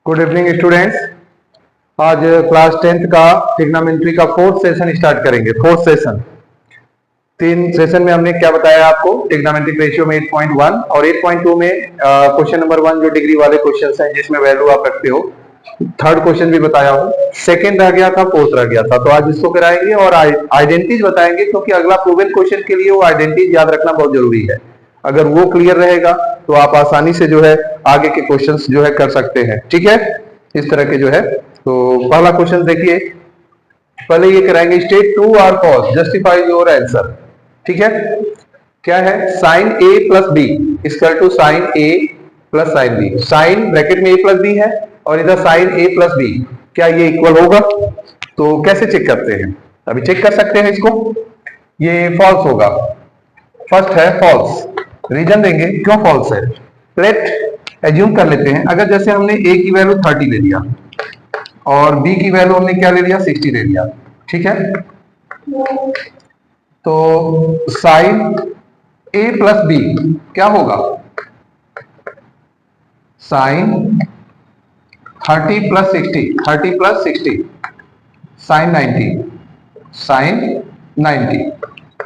Good evening students. आज class 10th का trigonometry का फोर्थ सेशन स्टार्ट करेंगे। फोर्थ सेशन, 3 सेशन में हमने क्या बताया आपको, ट्रिग्नोमेट्रिक रेशियो में 8.1 और 8.2 में क्वेश्चन नंबर 1 जो डिग्री वाले क्वेश्चन हैं जिसमें वैल्यू आप रखते हो। थर्ड क्वेश्चन भी बताया हूँ, सेकेंड रह गया था, फोर्थ रह गया था, तो आज इसको कराएंगे और आइडेंटिटीज बताएंगे, क्योंकि अगला प्रूवन क्वेश्चन के लिए वो आइडेंटिटीज याद रखना बहुत जरूरी है। अगर वो क्लियर रहेगा तो आप आसानी से जो है आगे के क्वेश्चंस जो है कर सकते हैं। ठीक है, इस तरह के जो है। तो पहला क्वेश्चन देखिए, पहले ये कराएंगे, स्टेट ट्रू और फॉल्स, जस्टिफाई योर आंसर। ठीक है, क्या है, sine A plus B equal to sine A plus sine B. Sine bracket में ए प्लस बी है और इधर साइन ए प्लस बी, क्या ये इक्वल होगा? तो कैसे चेक करते हैं, अभी चेक कर सकते हैं इसको। ये फॉल्स होगा, फर्स्ट है फॉल्स। रीजन देंगे क्यों फॉल्स है। लेट एज्यूम कर लेते हैं, अगर जैसे हमने ए की वैल्यू 30 ले लिया और बी की वैल्यू हमने क्या ले लिया, 60 ले लिया। ठीक है, तो साइन ए प्लस बी क्या होगा, sine 30 plus 60, 30 plus 60 sine 90, sine 90,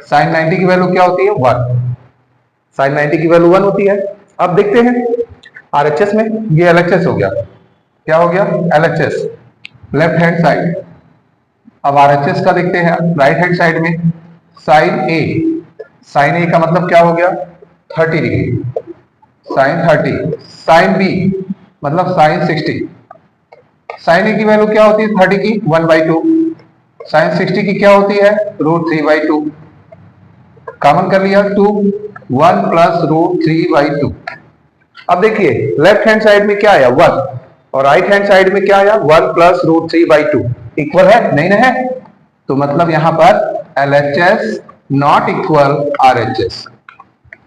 sine 90 की वैल्यू क्या होती है, 1। साइन 90 की वैल्यू 1 होती है। अब देखते हैं आरएचएस में, ये एलएचएस हो गया, क्या हो गया, एलएचएस, लेफ्ट हैंड साइड। अब आरएचएस का देखते हैं राइट हैंड साइड में, साइन ए, साइन ए का मतलब क्या हो गया, 30 डिग्री, साइन 30, साइन बी मतलब साइन 60। साइन ए की वैल्यू क्या होती है, 30 की 1/2, साइन 60 की क्या होती है, √3/2। कॉमन कर लिया 2, 1 प्लस √3/2। अब देखिए लेफ्ट हैंड साइड में क्या आया, 1, और राइट हैंड साइड में क्या आया, 1 प्लस √3/2। इक्वल है, नहीं ना है, तो मतलब यहां पर एलएचएस नॉट इक्वल आरएचएस।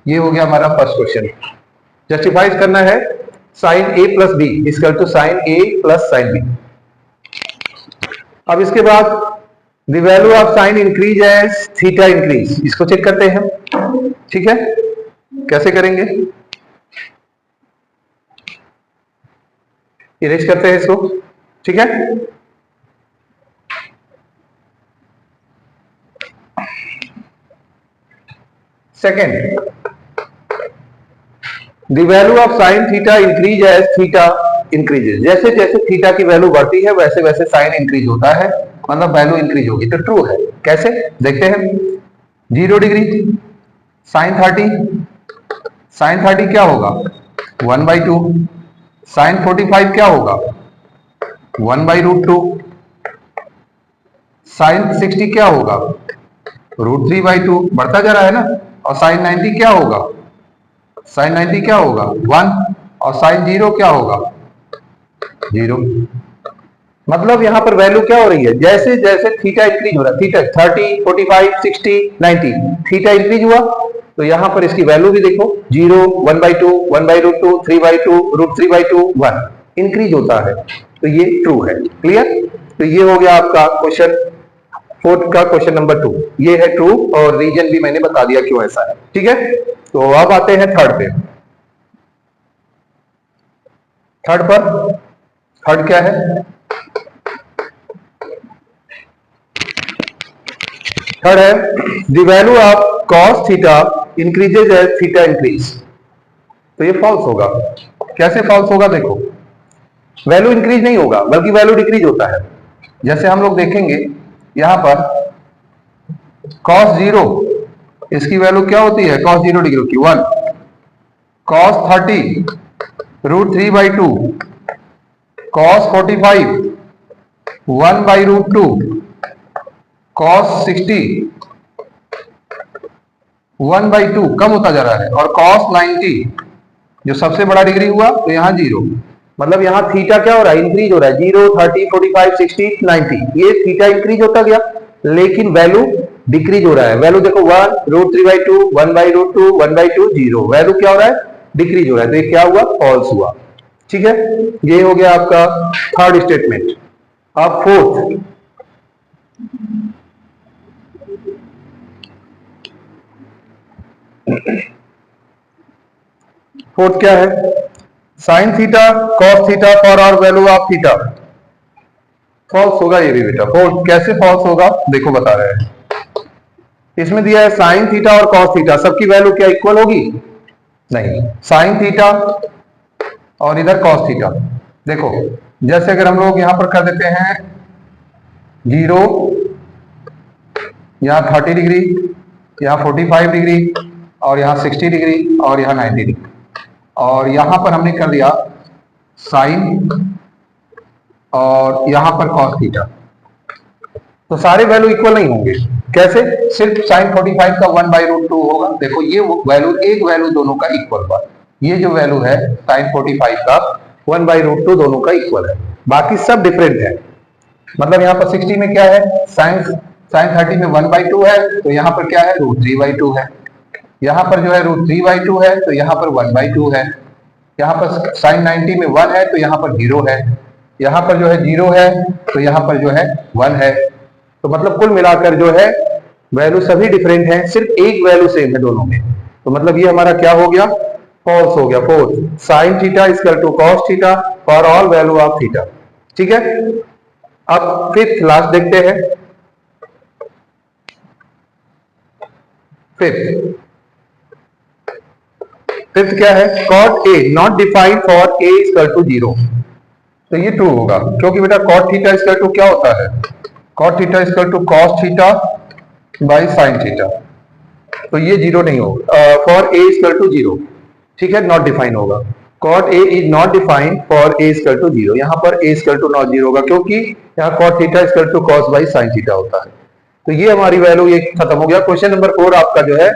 ये हो गया हमारा फर्स्ट क्वेश्चन। जस्टिफाइज करना है, sine A plus B equal to sine A plus sine B. अब इसके बाद the value of sine increase as theta increase, इसको चेक करते हैं। ठीक है, कैसे करेंगे, इरेज करते हैं इसको। ठीक है, second, the value of sine theta increase as theta increases, जैसे जैसे थीटा की वैल्यू बढ़ती है वैसे वैसे साइन इंक्रीज होता है, मतलब वैल्यू इंक्रीज होगी। तो ट्रू है, कैसे देखते हैं। 0 डिग्री साइन 30, साइन 30 क्या होगा, 1/2। साइन 45 क्या होगा, 1/√2। साइन 60 क्या होगा, √3/2, बढ़ता जा रहा है ना। और साइन 90 क्या होगा, साइन 90 क्या होगा, 1, और साइन 0 क्या होगा, 0। मतलब यहां पर वैल्यू क्या हो रही है, जैसे जैसे थीटा इंक्रीज हो रहा है, थीटा 30, 45, 60, 90, थीटा इंक्रीज हुआ, तो यहां पर इसकी वैल्यू भी देखो, 0, 1/2, 1/√2, 3/2, √3/2, 1 इंक्रीज होता है। तो ये ट्रू है। क्लियर, तो ये हो गया आपका क्वेश्चन फोर्थ का, क्वेश्चन नंबर 2 ये है ट्रू, और रीजन भी मैंने बता दिया क्यों ऐसा है। ठीक है, तो अब आते हैं थर्ड पे। थर्ड पर, थर्ड क्या है, थर्ड है the value of cos theta increases as theta increase. तो ये फॉल्स होगा। कैसे फॉल्स होगा, देखो वैल्यू इंक्रीज नहीं होगा बल्कि वैल्यू डिक्रीज होता है। जैसे हम लोग देखेंगे यहां पर cos 0, इसकी वैल्यू क्या होती है, cos 0 डिग्री की 1, cos 30 √3/2, cos 45 1/√2, cos 60 1/2, कम होता जा रहा है, और cos 90 जो सबसे बड़ा डिग्री हुआ तो यहाँ 0, मतलब यहाँ थीटा क्या हो रहा है, इंक्रीज हो रहा है। 0, 30, 45, 60, 90, ये थीटा इंक्रीज होता गया, लेकिन वैल्यू डिक्रीज हो रहा है। वैल्यू देखो 1, √3/2, 1/√2, 1/2, 0, वैल्यू क्या हो रहा है, डिक्रीज हो रहा है। तो ये क्या हुआ, फॉल्स हुआ। ठीक है, ये हो गया आपका थर्ड स्टेटमेंट। अब फोर्थ, फोर्थ क्या है, sine theta cos theta for are value of theta. False होगा ये भी बेटा। फॉल्स कैसे फॉल्स होगा देखो बता रहे हैं। इसमें दिया है साइन थीटा और कॉस थीटा, सबकी वैल्यू क्या इक्वल होगी? नहीं, साइन थीटा और इधर कॉस थीटा। देखो जैसे अगर हम लोग यहां पर कर देते हैं 0, यहां 30 डिग्री, यहां 45 डिग्री, और यहां 60 डिग्री, और यहां 90 डिग्री, और यहां पर हमने कर दिया साइन और यहां पर कॉस थीटा, तो सारे वैल्यू इक्वल नहीं होंगे। कैसे? सिर्फ साइन 45 का 1/√2 होगा। देखो ये वैल्यू, एक वैल्यू दोनों का इक्वल हुआ। ये जो वैल्यू है साइन 45 का 1/√2 दोनों का इक्वल है, बाकी सब डिफरेंट है। मतलब यहाँ पर 60 में क्या है, साइन 30 में 1/2 है, तो यहाँ पर क्या है √3/2 है। यहाँ पर जो है √3/2 है, तो यहाँ पर 1/2 है। यहाँ पर साइन 90 में 1 है, तो यहाँ पर 0 है। यहाँ पर जो है 0 है, तो यहाँ पर जो है 1 है। तो मतलब कुल मिलाकर जो है वैल्यू सभी डिफरेंट हैं, सिर्फ एक वैल्यू सेम है दोनों में। तो मतलब ये हमारा क्या हो गया? फॉल्स हो गया। False. Sine theta equal to cos theta for all value of theta. ठीक है, अब फिफ्थ लास्ट देखते हैं। फिफ्थ क्या है? Cot A not defined for A equal to 0। तो ये ट्रू होगा, क्योंकि बेटा कॉट थीटा इक्वल टू क्या होता है? Cot theta equal to cos theta by sine theta. तो ये 0 नहीं होगा फॉर ए इक्वल टू 0। ठीक है, नॉट डिफाइन होगा। Cot A is not defined for A equal to 0। यहाँ पर ए इक्वल टू नॉट 0 होगा, क्योंकि यहाँ cot theta equal to cos by sine theta होता है। तो ये हमारी वैल्यू ये खत्म हो गया। क्वेश्चन नंबर 4 आपका जो है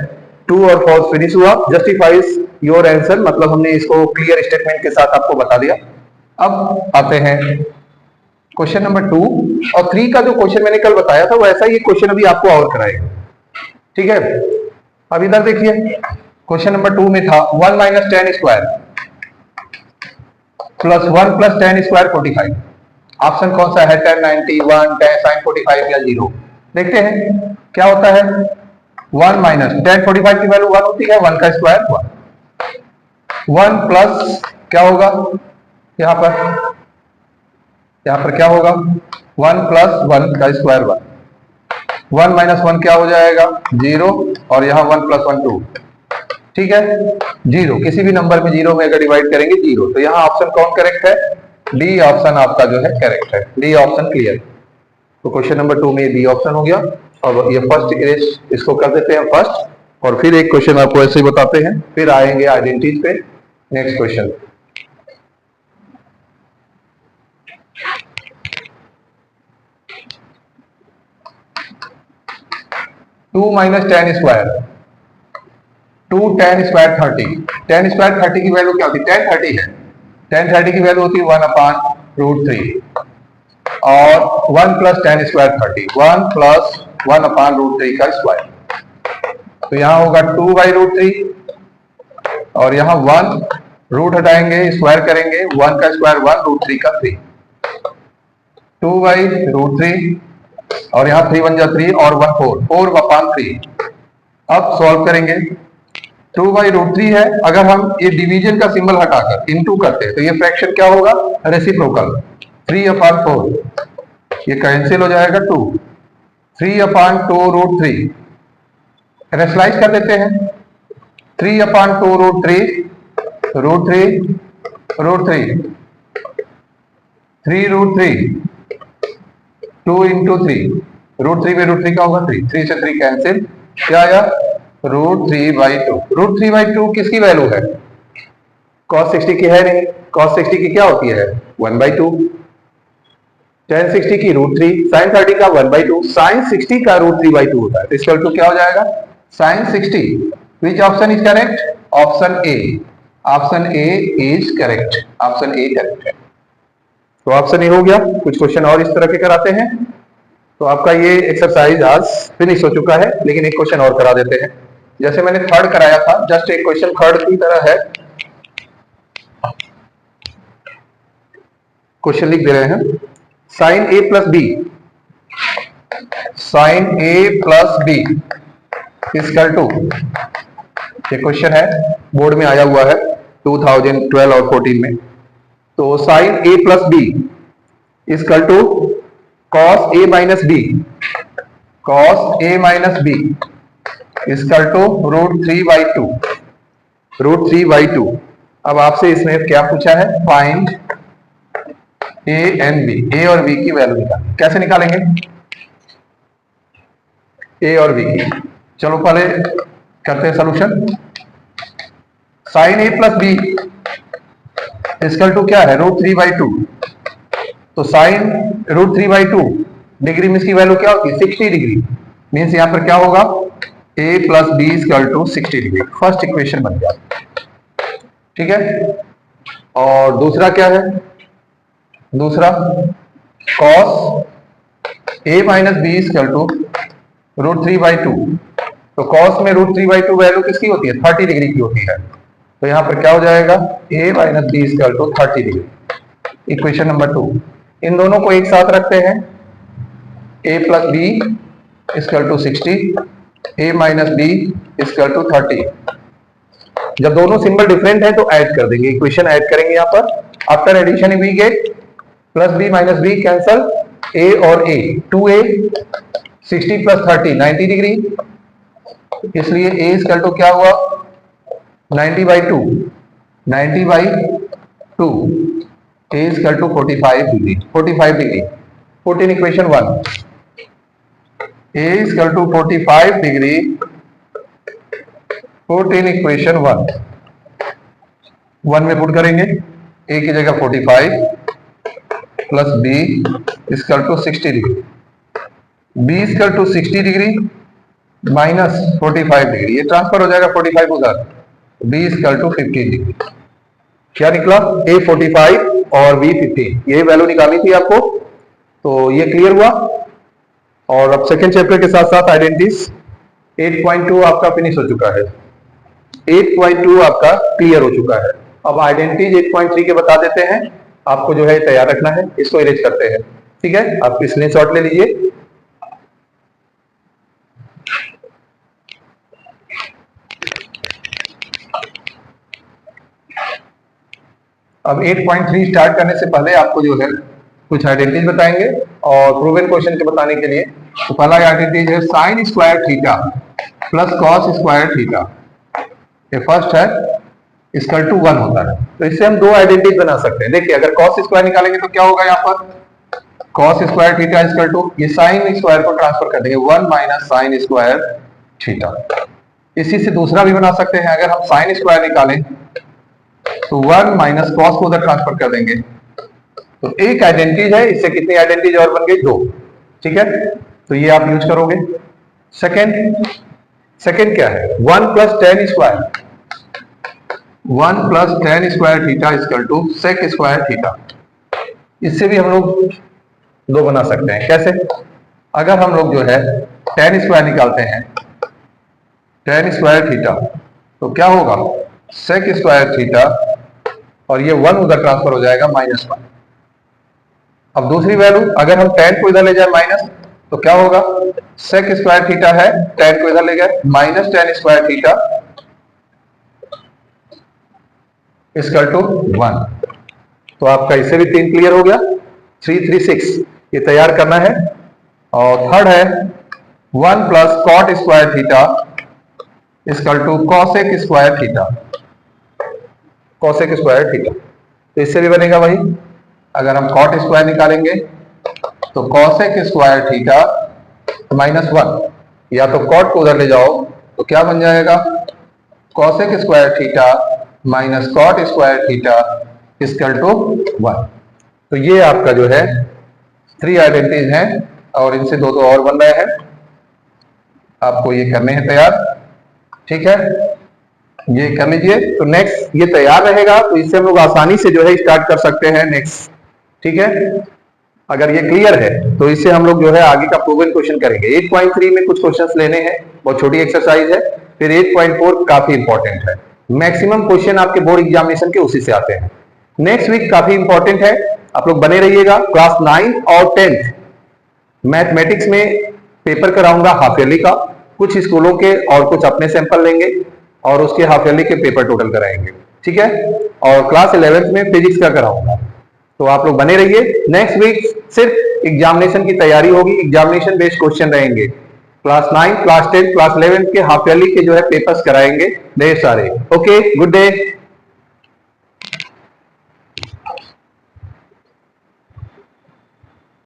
ट्रू और फॉल्स फिनिश हुआ। जस्टिफाइज योर आंसर, मतलब हमने इसको क्लियर स्टेटमेंट के साथ आपको बता दिया। अब आते हैं क्वेश्चन नंबर 2 और 3 का जो क्वेश्चन मैंने कल बताया था, वैसा ये क्वेश्चन अभी आपको और कराएगा। ठीक है, अब इधर देखिए क्वेश्चन नंबर 2 में था 1 minus tan square plus 1 plus tan square 45। Option कौन सा है? 10 90, 1 10 साइन 45 या 0। देखते हैं क्या होता है। 1 माइनस टेन 45 की वैल्यू 1 होती है, 1 का स्क्वायर 1। 1 प्लस क्या होगा यहाँ पर क्या होगा? 1 प्लस 1 का स्क्वायर 1। 1 माइनस 1 क्या हो जाएगा? 0, और यहाँ 1 प्लस 1 2। ठीक है, 0 किसी भी नंबर में 0 में अगर डिवाइड करेंगे 0। तो यहाँ ऑप्शन कौन करेक्ट है? डी ऑप्शन आपका जो है करेक्ट है। D option clear. तो क्वेश्चन नंबर 2 में डी ऑप्शन हो गया। और ये फर्स्ट इसको कर देते हैं फर्स्ट, और फिर एक क्वेश्चन आपको ऐसे ही बताते हैं, फिर आएंगे आइडेंटिटीज पे। Next question 2 minus tan square 2 ten square 30। Ten square 30 की वैल्यू क्या होती है? टेन 30 है। टेन 30 की वैल्यू होती है 1/√3 और 1 प्लस टेन स्क्वायर 30, 1 प्लस 1/√3 का स्क्वायर। तो यहां होगा 2/√3 और यहाँ 1 रूट हटाएंगे स्क्वायर करेंगे, 1 का स्क्वायर 1, √3 का 3, 2/√3 और यहाँ 3 1 जा 3 और 1 4, 4/3। अब सॉल्व करेंगे। 2/√3 है, अगर हम ये डिवीजन का सिंबल हटाकर इनटू करते हैं तो ये फ्रैक्शन क्या होगा? रेसिप्रोकल। 3/4 ये कैंसिल हो जाएगा 2, 3/2√3 रेशनलाइज कर देते हैं। 3/2√3 √3 3√3 2 इंटू 3, √3 में √3 का होगा 3, 3 से 3 कैंसिल, क्या आया? √3/2। √3/2 किसकी वैल्यू है? cos 60 की है नहीं। cos 60 की क्या होती है? 1/2। tan 60 की √3, sin 30 का 1/2, sin 60 का √3/2 होता है। इक्वल टू क्या हो जाएगा? sin 60। Which option is correct? Option A. Option A is correct. Option A correct है। तो ऑप्शन ए हो गया। कुछ क्वेश्चन और इस तरह के कराते हैं। तो आपका ये एक्सरसाइज आज फिनिश हो चुका है, लेकिन एक क्वेश्चन और करा देते हैं। जैसे मैंने थर्ड कराया था, जस्ट एक क्वेश्चन थर्ड की तरह है। क्वेश्चन लिख दे रहे हैं, sine A plus B, sine A plus B equal to, ये क्वेश्चन है बोर्ड में आया हुआ है, 2012 और 14 में। तो sine A plus B equal to cos A minus B, cos A minus B equal to √3/2, √3/2। अब आपसे इसमें क्या पूछा है, find A and B, A और बी की वैल्यू निकालें। कैसे निकालेंगे ए और बी की? चलो पहले करते हैं solution. Sine A plus B equal to क्या है, √3/2। तो साइन √3/2 डिग्री में इसकी वैल्यू क्या होगी, 60 डिग्री। मीन्स यहां पर क्या होगा, a plus B equal to 60 degree. First equation बन गया, ठीक है। और दूसरा क्या है, दूसरा cos a minus B equal to √3/2। तो cos में √3/2 वैल्यू किसकी होती है, 30 डिग्री की होती है। तो यहां पर क्या हो जाएगा, a minus B equal to 30 degree. Equation number 2। इन दोनों को एक साथ रखते हैं, a plus B equal to 60, a minus B equal to 30। जब दोनों सिंबल डिफरेंट है तो ऐड कर देंगे, इक्वेशन ऐड करेंगे यहां पर। After addition we get plus B minus B cancel, a और a 2a, 60 प्लस 30 90 डिग्री, इसलिए a इजकल टू क्या हुआ, 90/2, 90/2, a equal to 45 degree, 45 degree. 14 equation 1, a equal to 45 degree, 14 equation 1 में पुट करेंगे, a की जगह 45 plus b equal to 60 degree, b equal to 60 degree minus 45 degree, ये transfer हो जाएगा 45 उधर, b इजकल टू 15 डिग्री। क्या निकला, a 45 और b 15, ये वैल्यू निकालनी थी आपको। तो ये क्लियर हुआ। और अब सेकेंड चैप्टर के साथ साथ आइडेंटिटीज 8.2 आपका फिनिश हो चुका है, 8.2 आपका क्लियर हो चुका है। अब आइडेंटिटीज 8.3 के बता देते हैं, आपको जो है तैयार रखना है। इसको इरेज करते हैं, ठीक है। आप स्क्रीनशॉट ले लीजिए। अब 8.3 स्टार्ट करने से पहले आपको जो है कुछ आइडेंटिटीज बताएंगे और प्रूवन क्वेश्चन के बताने के लिए। तो पहला आइडेंटिटीज है sine square theta plus cos square theta. ये फर्स्ट है, इक्वल टू 1 होता है। तो इससे हम दो आइडेंटिटीज बना सकते हैं। देखिए अगर कॉस स्क्वायर निकालेंगे तो क्या होगा, यहाँ पर cos square theta equal to, ये साइन स्क्वायर को ट्रांसफर कर देंगे 1 माइनस साइन स्क्वायर थीटा। इसी से दूसरा भी बना सकते हैं, अगर हम साइन स्क्वायर निकालें तो 1 माइनस कॉस को उधर ट्रांसफर कर देंगे। तो एक आइडेंटिटीज है, इससे कितनी आइडेंटिटीज और बन गई, 2, ठीक है। तो ये आप यूज करोगे। सेकंड क्या है, 1 plus tan square, 1 plus tan square theta equal to sec square theta. इससे भी हम लोग दो बना सकते हैं। कैसे, अगर हम लोग जो है टेन स्क्वायर निकालते हैं, टेन स्क्वायर थीटा, तो क्या होगा सेक स्क्वायर थीटा, और ये 1 उधर ट्रांसफर हो जाएगा -1। अब दूसरी वैल्यू, अगर हम टेन को इधर ले जाए माइनस, तो क्या होगा, सेक स्क्वायर थीटा है, टेन को इधर ले गए, minus tan square theta equal to 1। तो आपका इससे भी 3 क्लियर हो गया। 3, 3, 6 ये तैयार करना है। और थर्ड है 1 plus cot square theta equal to cosec square theta, cosec square theta. तो इससे भी बनेगा वही, अगर हम कॉट स्क्वायर निकालेंगे तो कॉसेक स्क्वायर थीटा -1, या तो कॉट को उधर ले जाओ तो क्या बन जाएगा, cosec square theta minus cot square theta equal to 1। तो ये आपका जो है 3 आइडेंटिटीज हैं, और इनसे दो और बन रहे हैं। आपको ये करने हैं तैयार, ठीक है, ये कर लीजिए। तो नेक्स्ट ये तैयार रहेगा, तो इससे हम लोग आसानी से जो है स्टार्ट कर सकते हैं नेक्स्ट, ठीक है। अगर ये क्लियर है तो इससे हम लोग जो है आगे का प्रूवन क्वेश्चन करेंगे। 8.3 में कुछ क्वेश्चंस लेने हैं, बहुत छोटी एक्सरसाइज है। फिर 8.4 काफी इंपॉर्टेंट है, मैक्सिमम क्वेश्चन आपके बोर्ड एग्जामिनेशन के उसी से आते हैं। नेक्स्ट वीक काफी इंपॉर्टेंट है, आप लोग बने रहिएगा। क्लास 9 और 10 मैथमेटिक्स में पेपर कराऊंगा हाफ ईयरली का, कुछ स्कूलों के और कुछ अपने सैंपल लेंगे, और उसके हाफ ईयरली के पेपर टोटल कराएंगे। ठीक है, और क्लास 11th में फिजिक्स का कराऊंगा। तो आप लोग बने रहिए। नेक्स्ट वीक सिर्फ एग्जामिनेशन की तैयारी होगी, एग्जामिनेशन बेस्ड क्वेश्चन रहेंगे। क्लास 9, क्लास 10, क्लास 11 के हाफ ईयरली के जो है पेपर्स कराएंगे ढेर सारे। Okay, good day.